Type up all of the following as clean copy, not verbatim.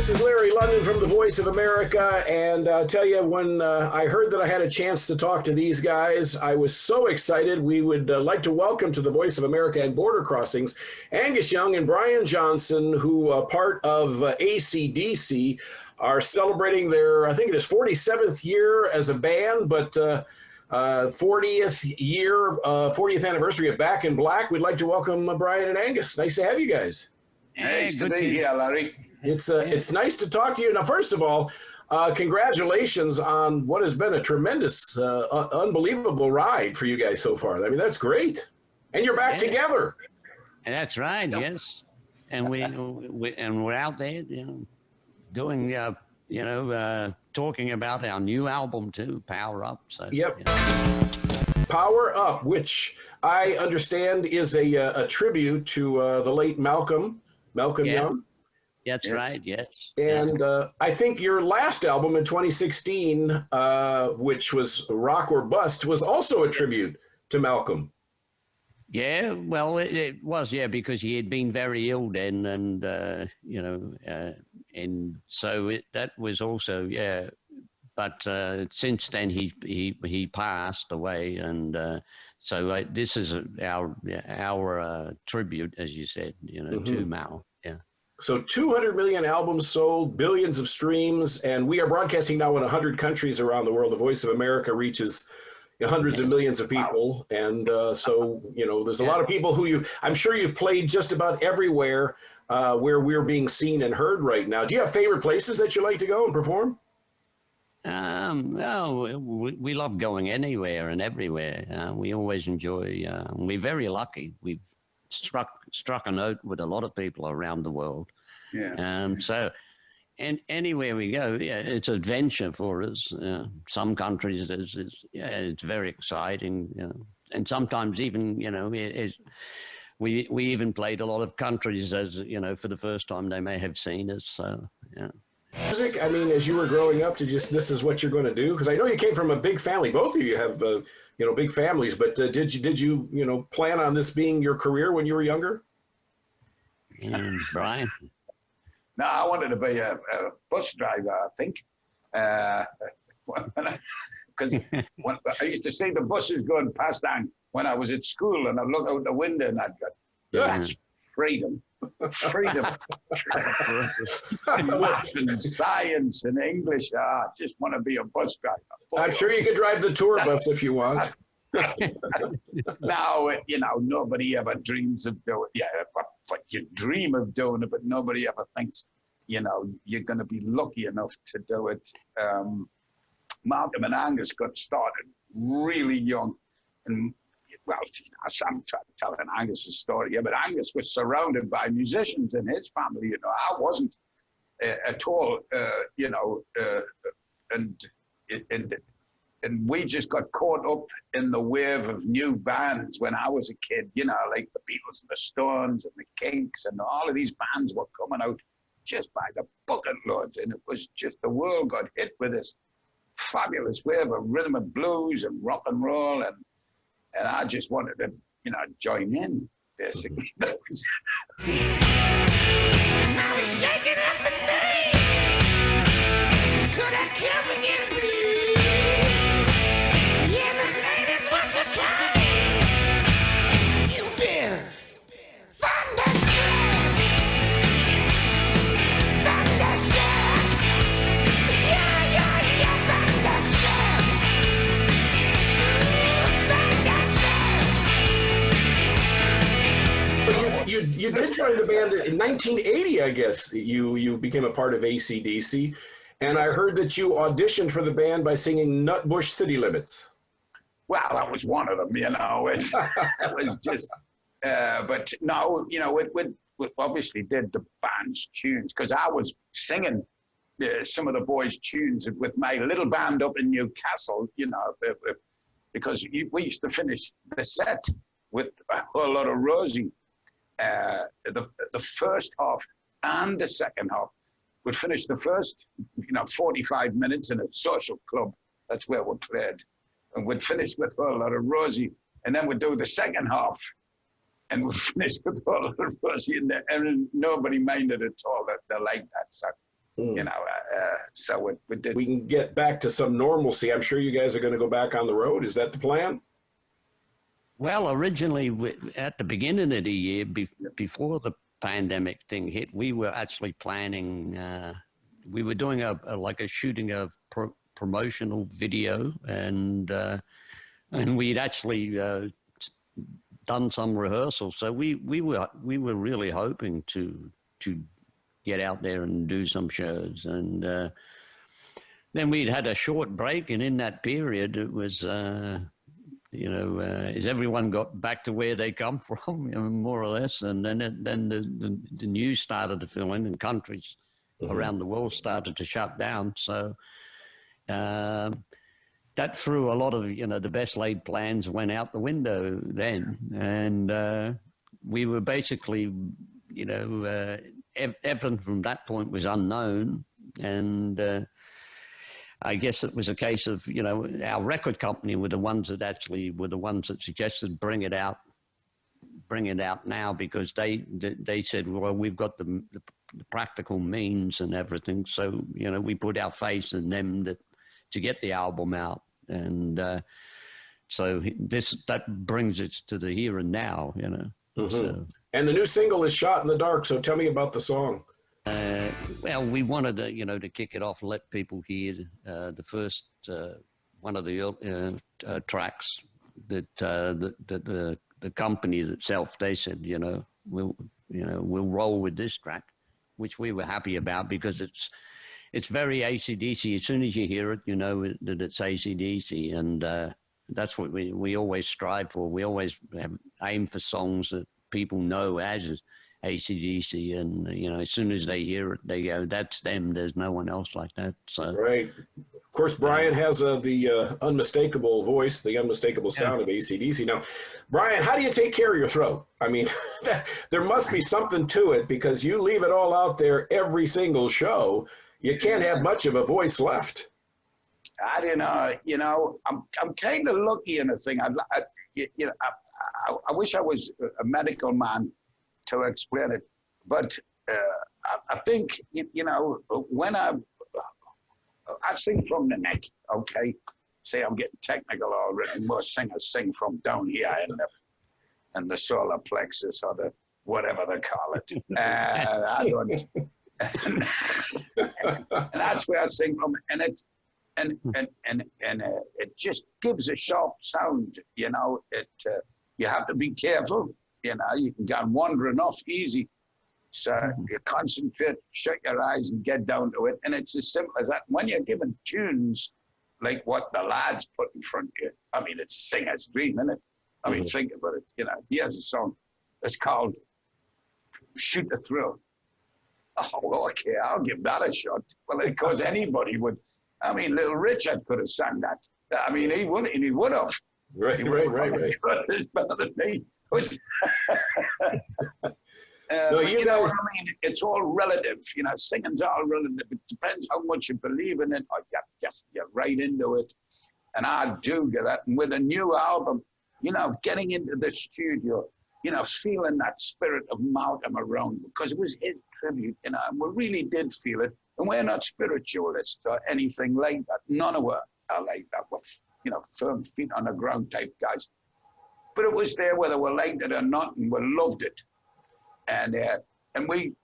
This is Larry London from the Voice of America, and I'll tell you, when I heard that I had a chance to talk to these guys, I was so excited. We would like to welcome to the Voice of America and Border Crossings, Angus Young and Brian Johnson, who part of ACDC, are celebrating their, I think it is 47th year as a band, but 40th anniversary of Back in Black. We'd like to welcome Brian and Angus. Nice to have you guys. Nice to be here, Larry. It's nice to talk to you. Now, first of all, congratulations on what has been a tremendous, unbelievable ride for you guys so far. I mean, that's great. And you're back together. That's right, yes. And we're out there, doing, talking about our new album too, Power Up. So yep. Yeah. Power Up, which I understand is a tribute to the late Malcolm Young. That's right, yes. And I think your last album in 2016, which was Rock or Bust, was also a tribute to Malcolm. Yeah, well, it was, because he had been very ill then, and and so that was also, But since then, he passed away, and so this is our tribute, as you said, to Mal. Yeah. So 200 million albums sold, billions of streams, and we are broadcasting now in 100 countries around the world. The Voice of America reaches hundreds of millions of people. And so, there's a lot of people who I'm sure you've played just about everywhere where we're being seen and heard right now. Do you have favorite places that you like to go and perform? We love going anywhere and everywhere. We always enjoy, we're very lucky. We've struck a note with a lot of people around the world. Yeah. And anywhere we go, it's adventure for us. Some countries, it's very exciting. And sometimes even, we even played a lot of countries as, for the first time they may have seen us. So, yeah. Music, I mean, as you were growing up, this is what you're going to do? Because I know you came from a big family. Both of you have, big families. But did you plan on this being your career when you were younger? Brian? No, I wanted to be a bus driver, I think. Because I used to see the buses going past when I was at school, and I'd look out the window and I'd go, that's freedom. Freedom. Math and science and English. I just want to be a bus driver. I'm sure you could drive the tour bus if you want. No, nobody ever dreams of doing it. Yeah, but you dream of doing it, but nobody ever thinks, you're going to be lucky enough to do it. Malcolm and Angus got started really young. And, well, I'm telling Angus's story here, but Angus was surrounded by musicians in his family. I wasn't at all, and we just got caught up in the wave of new bands when I was a kid, like the Beatles and the Stones and the Kinks, and all of these bands were coming out just by the bucket load. And it was just, the world got hit with this fabulous wave of rhythm and blues and rock and roll. And I just wanted to, join in, basically. And I was shaking at the knees. Could I come again, please? Yeah, the ladies want to come. You've been thunderstruck. Thunderstruck. Yeah, thunderstruck. Thunderstruck. You did join the band in 1980, I guess. You became a part of ACDC. And I heard that you auditioned for the band by singing Nutbush City Limits. Well, that was one of them, It was just, but no, we obviously did the band's tunes, because I was singing some of the boys' tunes with my little band up in Newcastle, because we used to finish the set with a whole lot of Rosie. The first half and the second half. We'd finish the first, 45 minutes in a social club. That's where we played. And we'd finish with a whole lot of Rosie. And then we'd do the second half. And we'd finish with a whole lot of Rosie. And nobody minded at all. They liked that. So You know, so it did. We can get back to some normalcy. I'm sure you guys are going to go back on the road. Is that the plan? Well, originally, at the beginning of the year, before the pandemic thing hit, we were actually planning. We were doing shooting a promotional video, and we'd actually done some rehearsals. So we were really hoping to get out there and do some shows, and then we'd had a short break, and in that period, it was. As everyone got back to where they come from, more or less, and then the news started to fill in, and countries around the world started to shut down. So that threw a lot of the best laid plans went out the window then, and we were basically everything from that point was unknown, and. I guess it was a case of, our record company were the ones that suggested bring it out now, because they said, well, we've got the practical means and everything. So, we put our faith in them to get the album out. And so that brings it to the here and now, So. And the new single is Shot in the Dark. So tell me about the song. Well, we wanted to, to kick it off and let people hear the first one of the tracks that the company itself, they said, we'll roll with this track, which we were happy about, because it's very ACDC. As soon as you hear it, you know that it's ACDC, and that's what we always strive for. We always aim for songs that people know as ACDC, and as soon as they hear it, they go, "That's them. There's no one else like that." So right. Of course, Brian has the unmistakable voice, the unmistakable sound of ACDC. Now, Brian, how do you take care of your throat? I mean, there must be something to it, because you leave it all out there every single show. You can't have much of a voice left. I don't know. I'm kind of lucky in a thing. I wish I was a medical man to explain it, but I think when I sing from the neck, okay. Say I'm getting technical already. Most singers sing from down here in the solar plexus, or the whatever they call it. I don't. And that's where I sing from, and it's it just gives a sharp sound. You have to be careful. You can get wandering off easy. So you concentrate, shut your eyes, and get down to it. And it's as simple as that. When you're given tunes like what the lads put in front of you, I mean, it's a singer's dream, isn't it? I mean, think about it. Here's a song. It's called Shoot the Thrill. Oh, okay, I'll give that a shot. Well, of course, anybody would. I mean, Little Richard could have sung that. I mean, he would have. Right. It's better than me. No, you know what I mean? It's all relative. Singing's all relative. It depends how much you believe in it, or you're right into it. And I do get that. And with a new album, getting into the studio, feeling that spirit of Malcolm around, because it was his tribute, and we really did feel it. And we're not spiritualists or anything like that. None of us are like that. We're, firm feet on the ground type guys. But it was there whether we liked it or not, and we loved it. And we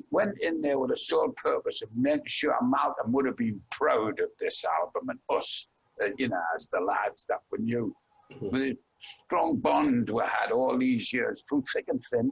went in there with a sole purpose of making sure Malcolm would have been proud of this album, and us, as the lads that we knew. With a strong bond we had all these years, through thick and thin,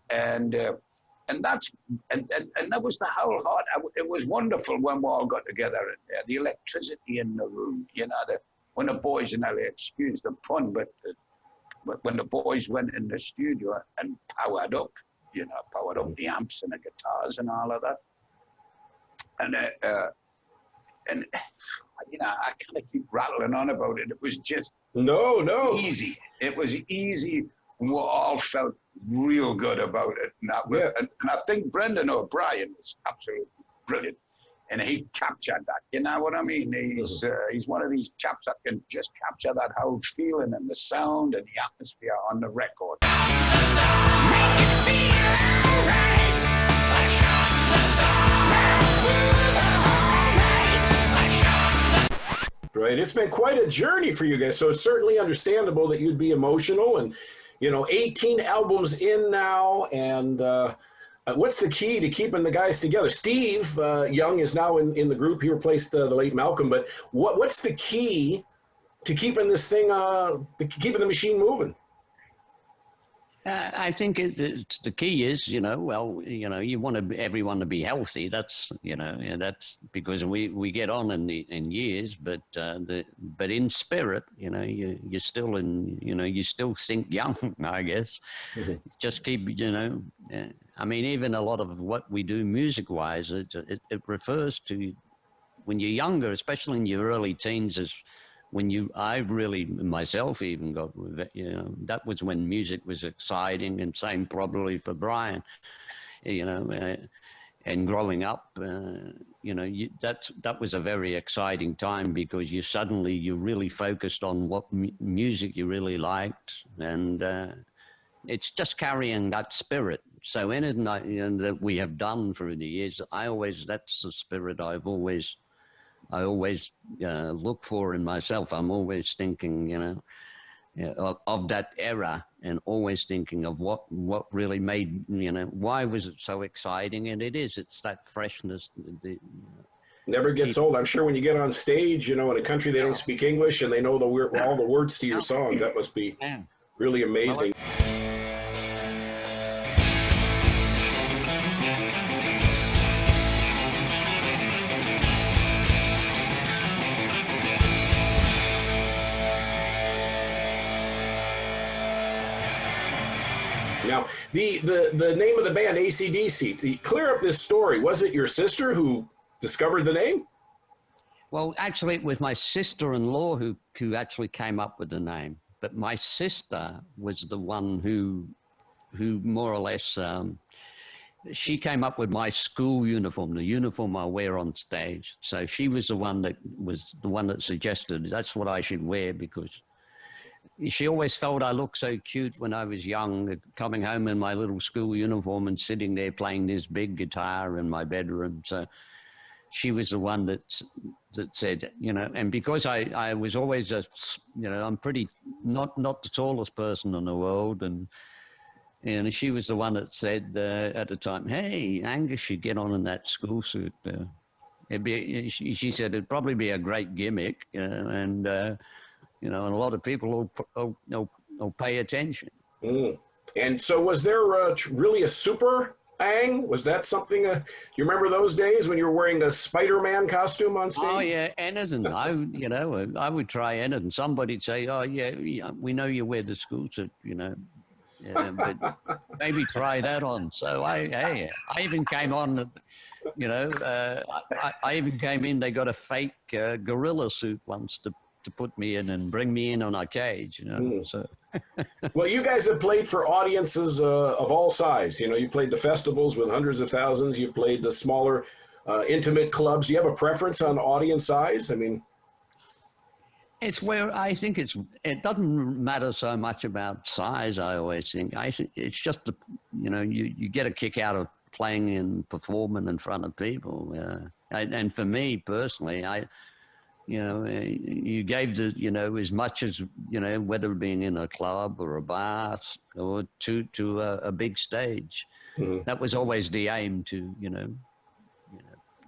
and that was the whole heart. It was wonderful when we all got together in there. The electricity in the room, when the boys, and I excuse the pun, but when the boys went in the studio and powered up the amps and the guitars and all of that, and I kind of keep rattling on about it. It was just easy. It was easy. We all felt real good about it. And I think Brendan O'Brien was absolutely brilliant. And he captured that. You know what I mean? He's one of these chaps that can just capture that whole feeling and the sound and the atmosphere on the record. Make it feel right. A shot in the dark. Right. It's been quite a journey for you guys. So it's certainly understandable that you'd be emotional and, 18 albums in now. And what's the key to keeping the guys together? Steve Young is now in the group. He replaced the late Malcolm. But what's the key to keeping this thing, keeping the machine moving? I think it's the key is, you want everyone to be healthy. That's, and that's because we get on in years, but in spirit, you're still you still think young, I guess. Mm-hmm. Just keep, I mean, even a lot of what we do music-wise, it refers to when you're younger, especially in your early teens, is when I really myself even got, that was when music was exciting, and same probably for Brian, and growing up, that was a very exciting time because you really focused on what music you really liked, and it's just carrying that spirit. So anything that we have done through the years, that's the spirit I always look for in myself. I'm always thinking, of that era, and always thinking of what really made, why was it so exciting? And it's that freshness. Never gets old. I'm sure when you get on stage, in a country they don't speak English and they know all the words to your songs, that must be really amazing. Now, the name of the band, ACDC, clear up this story. Was it your sister who discovered the name? Well, actually, it was my sister-in-law who actually came up with the name. But my sister was the one who more or less, she came up with my school uniform, the uniform I wear on stage. So she was the one that suggested that's what I should wear, because she always felt I looked so cute when I was young, coming home in my little school uniform and sitting there playing this big guitar in my bedroom. So she was the one that said, and because I was always I'm pretty, not the tallest person in the world. And she was the one that said at the time, hey, Angus should get on in that school suit. She said it'd probably be a great gimmick, and a lot of people will pay attention. Mm. And so was there really a super Ang? Was that something, you remember those days when you were wearing the Spider-Man costume on stage? Oh, yeah, anything. I would try anything. Somebody'd say, oh, yeah, we know you wear the school suit, but maybe try that on. So I even came on, I even came in, they got a fake gorilla suit once to put me in and bring me in on a cage, So. Well, you guys have played for audiences of all size. You played the festivals with hundreds of thousands. You played the smaller, intimate clubs. Do you have a preference on audience size? I mean, it's where I think it doesn't matter so much about size. I always think it's just you get a kick out of playing and performing in front of people. And for me personally, you gave as much as, whether being in a club or a bar or to a big stage. Mm-hmm. That was always the aim to,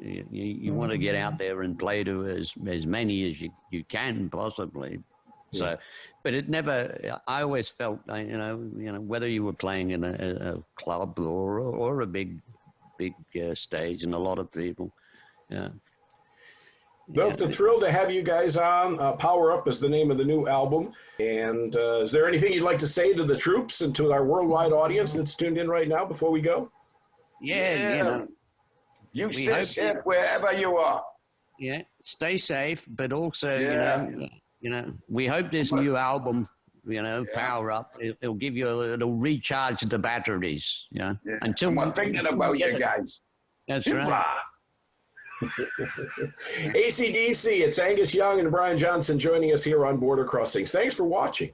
you want to get out there and play to as many as you can possibly. Yeah. So, but it never, I always felt, whether you were playing in a club or a big stage and a lot of people, yeah. Well, it's a thrill to have you guys on. Power Up is the name of the new album. And is there anything you'd like to say to the troops and to our worldwide audience that's tuned in right now before we go? Yeah. You stay safe wherever you are. Yeah, stay safe, but also, we hope this new album, Power Up, it'll give you it'll recharge the batteries. Yeah. Until we're thinking about you guys. That's right. ACDC, it's Angus Young and Brian Johnson joining us here on Border Crossings. Thanks for watching.